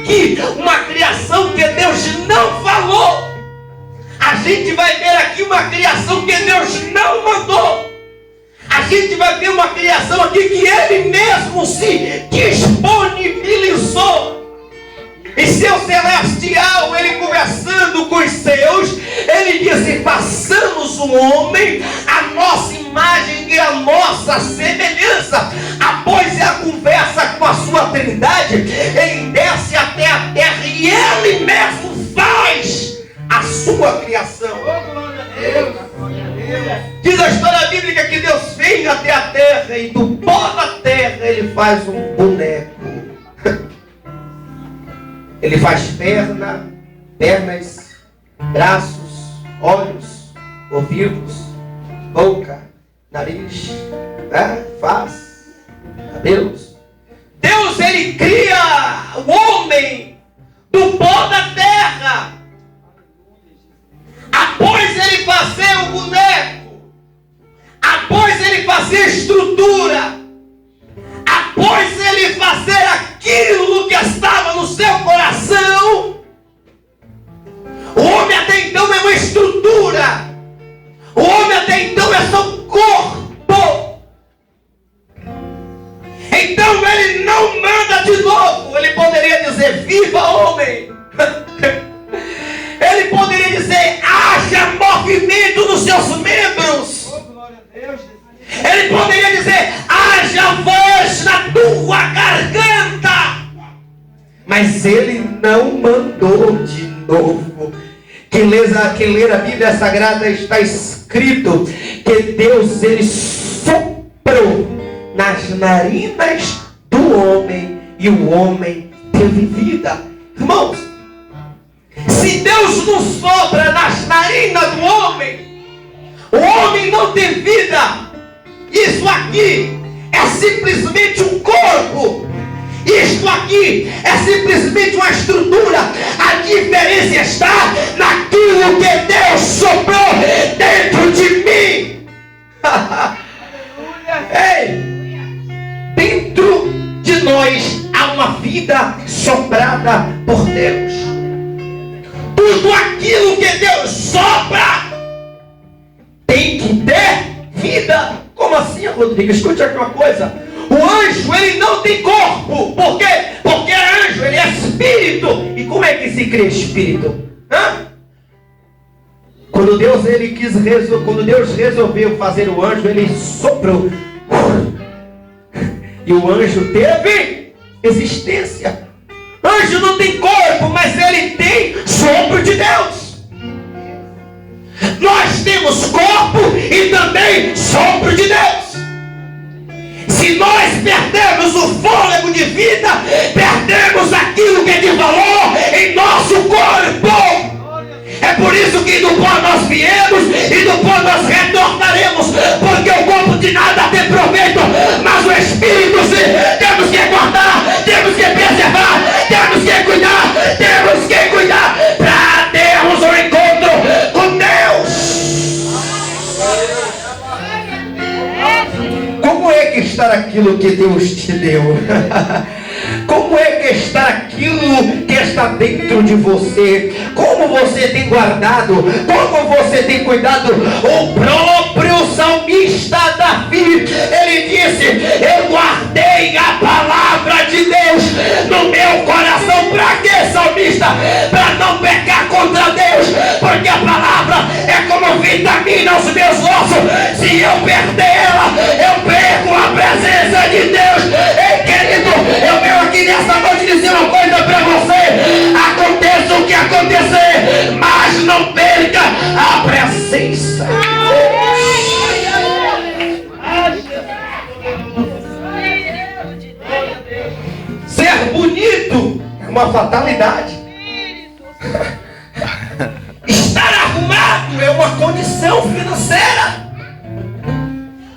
aqui uma criação que Deus não falou. A gente vai ver aqui uma criação que Deus não mandou. A gente vai ver uma criação aqui que Ele mesmo se disponibilizou. E seu celestial, Ele conversando com os seus, Ele disse: façamos o homem a nossa imagem e a nossa semelhança. Após a conversa com a sua trindade, Ele desce até a terra e Ele mesmo faz a sua criação. Diz a história bíblica que Deus veio até a terra e do pó da terra Ele faz um boneco. Ele faz pernas, braços, olhos, ouvidos, boca, nariz, face, cabelos. Deus, Ele cria o homem do pó da terra. Após Ele fazer o boneco, após Ele fazer a estrutura, após Ele fazer aquilo que estava no seu coração, o homem até então é uma estrutura, o homem até então é só um corpo. Então Ele não manda de novo. Ele poderia dizer: viva, homem. Ele poderia dizer: haja movimento nos seus membros. Ele poderia dizer: haja voz na tua garganta. Mas Ele não mandou de novo. Quem ler a Bíblia Sagrada, está escrito que Deus, Ele soprou nas narinas do homem e o homem teve vida. Irmãos, se Deus não sopra nas narinas do homem, o homem não tem vida. Isso aqui é simplesmente um corpo. Isto aqui é simplesmente uma estrutura. A diferença está naquilo que Deus soprou dentro de mim. Ei, dentro de nós há uma vida soprada por Deus. Tudo aquilo que Deus sopra tem que ter vida. Como assim, Rodrigo? Escute aqui uma coisa. O anjo, ele não tem corpo. Por quê? Porque anjo, ele é espírito. E como é que se cria espírito? Quando Deus resolveu fazer o anjo, Ele soprou. E o anjo teve existência. Anjo não tem corpo, mas ele tem sopro de Deus. Nós temos corpo e também sopro de Deus. Se nós perdemos o fôlego de vida, perdemos aquilo que é de valor em nosso corpo. É por isso que do pó nós viemos e do pó nós retornaremos, porque o corpo de nada tem proveito, mas o espírito sim. Temos que guardar, temos que preservar, temos que cuidar para termos um encontro com Deus. Como é que está aquilo que Deus te deu? Como é que está aquilo que está dentro de você? Como você tem guardado? Como você tem cuidado? O próprio salmista Davi, ele disse: eu guardei a palavra de Deus no meu coração. Para quê, salmista? Para não pecar contra Deus, porque a palavra é como vitamina aos meus ossos. Se eu perder ela, eu perco a presença de Deus. Ei, querido, eu venho aqui nessa noite dizer uma coisa para você: aconteça o que acontecer, mas não perca a presença de Deus. Ser bonito é uma fatalidade. Estar arrumado é uma condição financeira.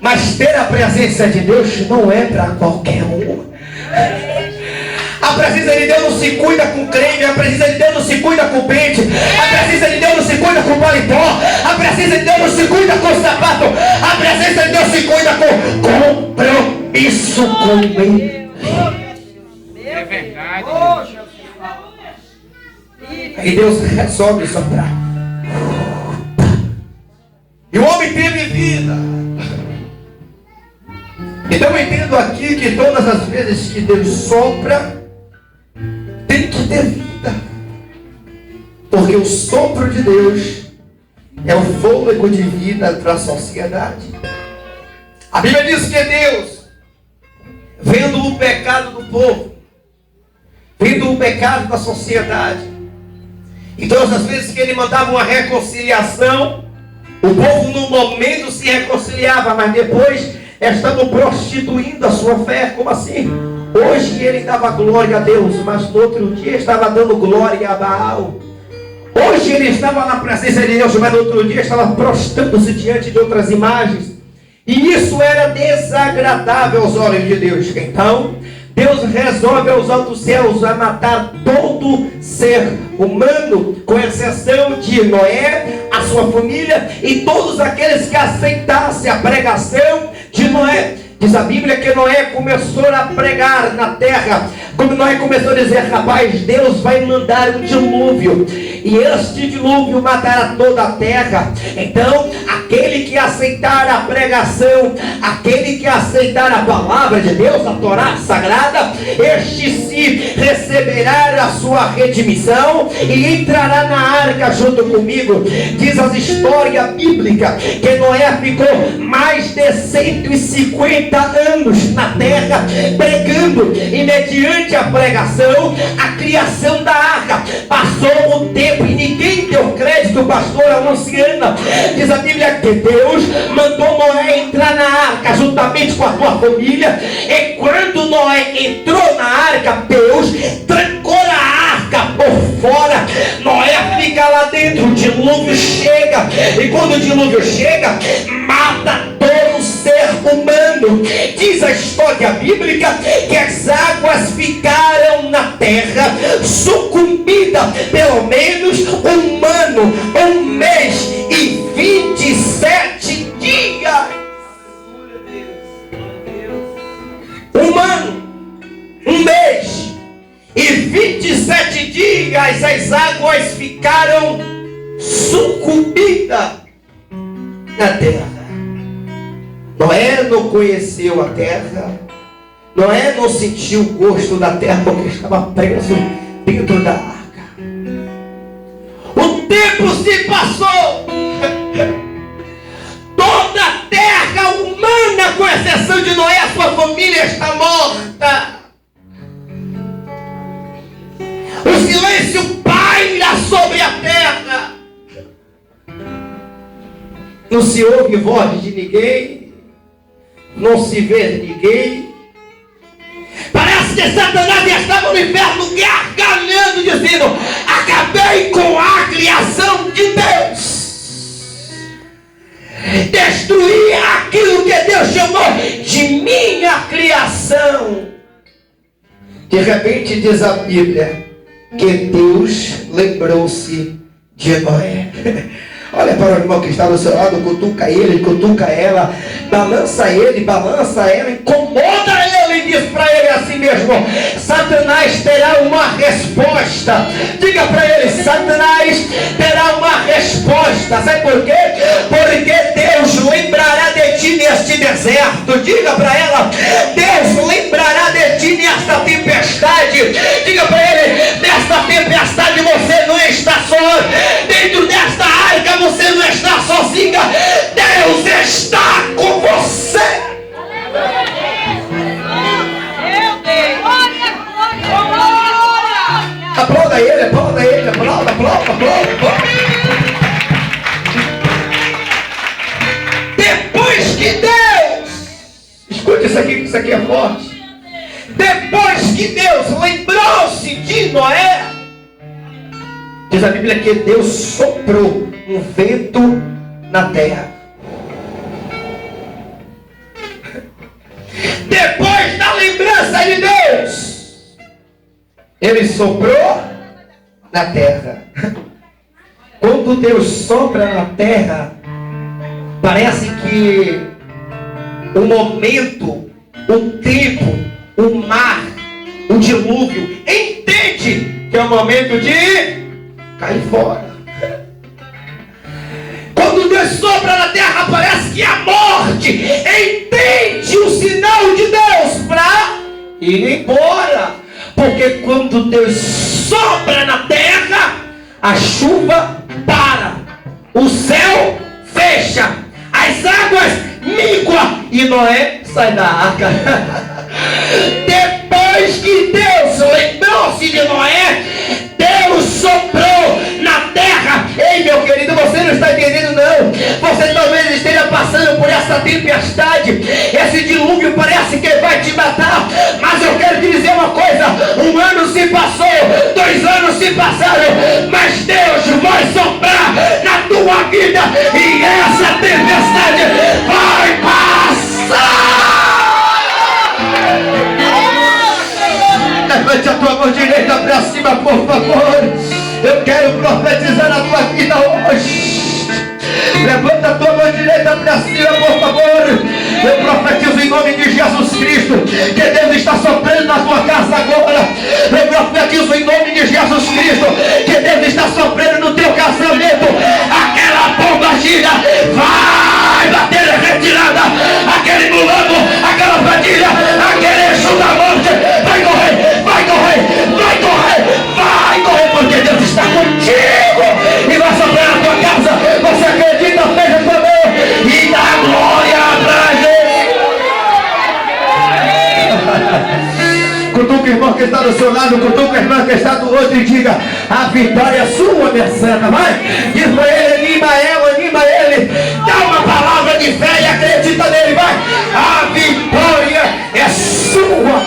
Mas ter a presença de Deus não é para qualquer um. A presença de Deus não se cuida com creme. A presença de Deus não se cuida com pente. A presença de Deus não se cuida com paletó. A presença de Deus não se cuida com sapato. A presença de Deus se cuida com compromisso com Ele. É verdade. Aí Deus resolve soprar. E o homem teve vida. Então eu entendo aqui que todas as vezes que Deus sopra, tem que ter vida. Porque o sopro de Deus é o fôlego de vida para a sociedade. A Bíblia diz que Deus, vendo o pecado do povo, vendo o pecado da sociedade, e todas as vezes que Ele mandava uma reconciliação, o povo no momento se reconciliava, mas depois estavam prostituindo a sua fé. Como assim? Hoje ele dava glória a Deus, mas no outro dia estava dando glória a Baal. Hoje ele estava na presença de Deus, mas no outro dia estava prostrando-se diante de outras imagens. E isso era desagradável aos olhos de Deus. Então Deus resolve aos altos céus a matar todo ser humano, com exceção de Noé, a sua família e todos aqueles que aceitassem a pregação de Noé. Diz a Bíblia que Noé começou a pregar na terra. Como Noé começou a dizer: rapaz, Deus vai mandar um dilúvio, e este dilúvio matará toda a terra. Então aquele que aceitar a pregação, aquele que aceitar a palavra de Deus, a Torá sagrada, este se receberá a sua redimissão e entrará na arca junto comigo. Diz as histórias bíblicas que Noé ficou mais de 150 anos na terra pregando, e mediante a pregação, a criação da arca. Passou o tempo e ninguém deu crédito, pastor anunciando. Diz a Bíblia que Deus mandou Noé entrar na arca juntamente com a sua família, e quando Noé entrou na arca, Deus trancou a arca por fora. Noé fica lá dentro, o dilúvio chega, e quando o dilúvio chega, mata todo ser humano. Diz a história bíblica que as águas ficaram na terra sucumbida pelo menos um ano, 1 mês e 27 dias. Um ano, 1 mês e 27 dias as águas ficaram sucumbidas na terra. Noé não conheceu a terra. Noé não sentiu o gosto da terra porque estava preso dentro da arca. O tempo se passou. Toda a terra humana, com exceção de Noé, a sua família está morta. O silêncio paira sobre a terra. Não se ouve voz de ninguém. Não se vê ninguém. Parece que Satanás estava no inferno gargalhando, dizendo: acabei com a criação de Deus, destruí aquilo que Deus chamou de minha criação. De repente diz a Bíblia que Deus lembrou-se de Noé. Olha para o irmão que está do seu lado, cutuca ele, cutuca ela, balança ele, balança ela, incomoda ele e diz para ele assim mesmo: Satanás terá uma resposta. Diga para ele: Satanás terá uma resposta. Sabe por quê? Porque Deus lembrará de ti neste deserto. Diga para ela: Deus lembrará de ti nesta tempestade. Diga para ele: nesta tempestade você não está só. Dentro desta arca você não está sozinha. Deus está com você. Aplauda ele, aplauda ele, aplauda, aplauda, aplauda, aplauda. Depois que Deus, escute isso aqui é forte. Depois que Deus lembrou-se de Noé, diz a Bíblia que Deus soprou um vento na terra. Depois da lembrança de Deus, Ele soprou na terra. Quando Deus sopra na terra, parece que o momento, o tempo, o mar, o dilúvio entende que é o momento de cai fora. Quando Deus sopra na terra, parece que a morte entende o sinal de Deus para ir embora. Porque quando Deus sopra na terra, a chuva para, o céu fecha, as águas minguam e Noé sai da arca. Depois que Deus lembrou-se de Noé, Deus soprou na terra. Ei, meu querido, você não está entendendo não. Você talvez esteja passando por essa tempestade. Esse dilúvio parece que vai te matar. Mas eu quero te dizer uma coisa. 1 ano se passou, 2 anos se passaram, mas Deus vai soprar na tua vida e essa tempestade vai passar. Levante a tua mão direita para cima, por favor. Eu quero profetizar na tua vida hoje. Levanta a tua mão direita para cima, por favor. Eu profetizo em nome de Jesus Cristo que Deus está soprando na tua casa agora. Eu profetizo em nome de Jesus Cristo que Deus está soprando no teu casamento. Aquela bomba gira vai bater a retirada. Aquele mulambo, aquela fadilha, aquele eixo da morte vai correr, vai correr, vai correr, vai correr, porque Deus está contigo e vai soprar na tua casa. Você acredita? Fecha a tua mão e dá glória pra Deus. Cutuca o irmão que está do seu lado, cutuca o irmão que está do outro e diga: a vitória é sua, minha santa. Vai, diz pra ele, anima ela, anima ele. Dá uma palavra de fé e acredita nele, vai. A vitória é sua.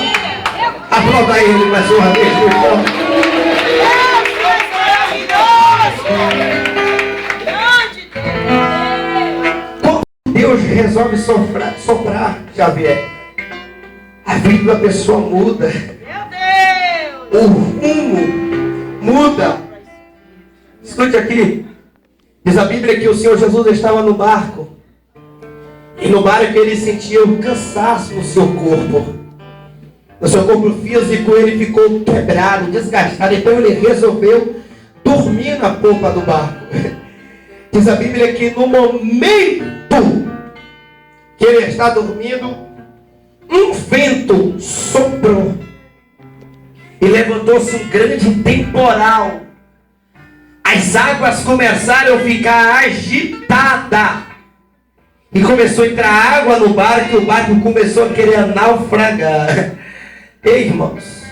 Aplauda ele mais uma vez, meu irmão. Quando Deus resolve soprar, Xavier, a vida da pessoa muda. O rumo muda. Escute aqui. Diz a Bíblia que o Senhor Jesus estava no barco. E no barco ele sentia um cansaço no seu corpo. No seu corpo físico ele ficou quebrado, desgastado. Então ele resolveu dormir na polpa do barco. Diz a Bíblia que no momento que ele está dormindo, um vento soprou e levantou-se um grande temporal. As águas começaram a ficar agitadas e começou a entrar água no barco e o barco começou a querer naufragar. Ei, irmãos,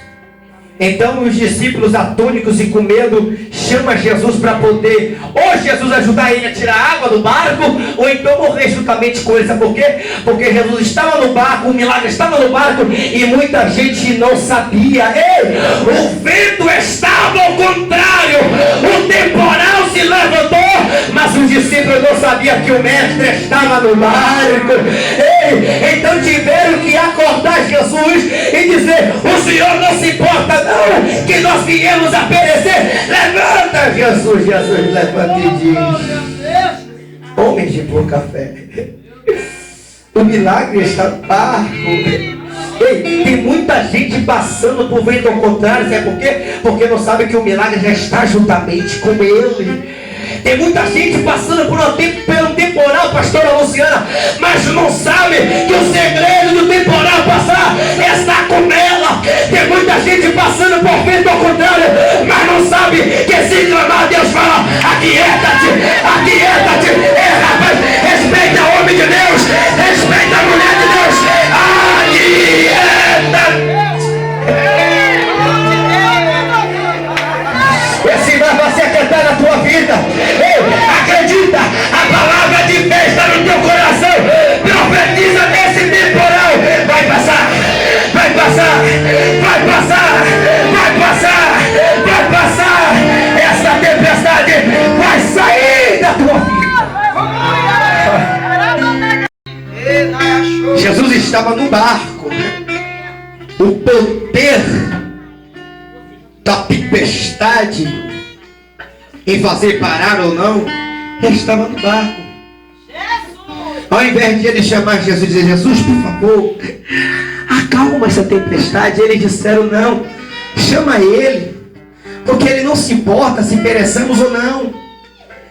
então os discípulos atônicos e com medo chamam Jesus para poder ou Jesus ajudar ele a tirar a água do barco, ou então morrer juntamente com ele. Sabe por quê? Porque Jesus estava no barco, o milagre estava no barco e muita gente não sabia. Ei, o vento estava ao contrário, o temporal se levantou, mas os discípulos não sabiam que o mestre estava no barco. Ei, então tiveram que acordar Jesus e dizer: o Senhor não se importa não, que nós viemos a perecer. Levanta, Jesus. Jesus levanta e diz: homens de pouca fé, o milagre está no barco. Ei, tem muita gente passando por vento ao contrário. Sabe por quê? Porque não sabe que o milagre já está juntamente com ele. Tem muita gente passando por um temporal, pastora Luciana, mas não sabe que o segredo do temporal passar está com ela. Tem muita gente passando por vento ao contrário, mas não sabe que se clamar, Deus fala: aquieta-te, aquieta-te. Rapaz, respeita o homem de Deus, respeita a mulher de Deus. Aquieta-te. Esse vai se aquietar na tua vida. Ei, acredita, a palavra de fé está no teu coração. Profetiza nesse temporal. Vai passar, vai passar, vai passar, vai passar, vai passar. Essa tempestade vai sair da tua vida. Jesus estava no barco. O poder da tempestade em fazer parar ou não, ele estava no barco. Ao invés de ele chamar Jesus e dizer: Jesus, por favor, acalma essa tempestade, eles disseram: não, chama ele, porque ele não se importa se pereçamos ou não.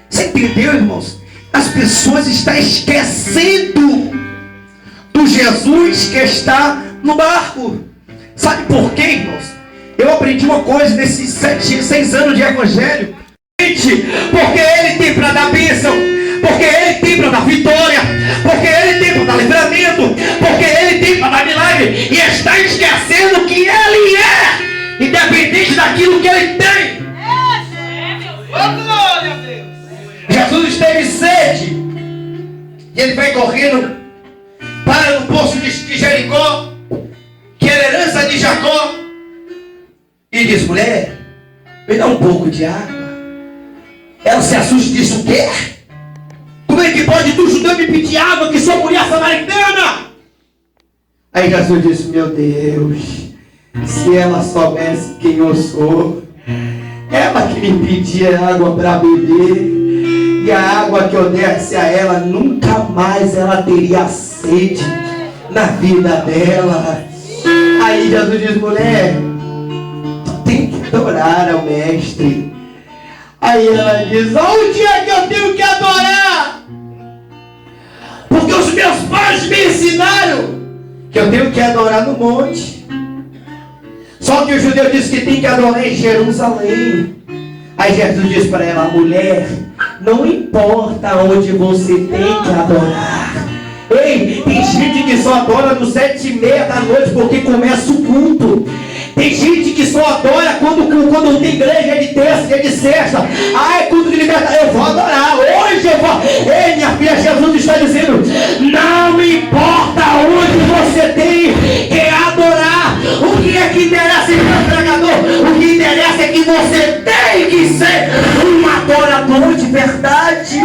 Você entendeu, irmãos? As pessoas estão esquecendo do Jesus que está no barco. Sabe por quê, irmãos? Eu aprendi uma coisa nesses 6 anos de evangelho. Porque Ele tem para dar bênção, porque Ele tem para dar vitória, porque Ele tem para dar livramento, porque Ele tem para dar milagre, e está esquecendo que Ele é, independente daquilo que Ele tem. Jesus teve sede, e Ele vai correndo para o poço de Jericó, que era herança de Jacó, e diz: mulher, me dá um pouco de água. Ela se assusta e diz: o quê? Como é que pode tu, judeu, me pedir água que sou mulher samaritana? Aí Jesus disse: meu Deus, se ela soubesse quem eu sou, ela que me pedia água para beber, e a água que eu desse a ela, nunca mais ela teria sede na vida dela. Aí Jesus diz: mulher, tu tem que adorar ao mestre. Aí ela diz: onde é que eu tenho que adorar? Porque os meus pais me ensinaram que eu tenho que adorar no monte. Só que o judeu diz que tem que adorar em Jerusalém. Aí Jesus diz para ela: mulher, não importa onde você tem que adorar. Ei, tem gente que só adora no 7h30 da noite porque começa o culto. Tem gente que só adora quando tem igreja, de terça, de sexta. Ah, é culto de libertação. Eu vou adorar. Hoje eu vou. Ei, minha filha, Jesus está dizendo: não importa onde você tem que adorar. O que é que interessa, irmão pregador? O que interessa é que você tem que ser um adorador de verdade.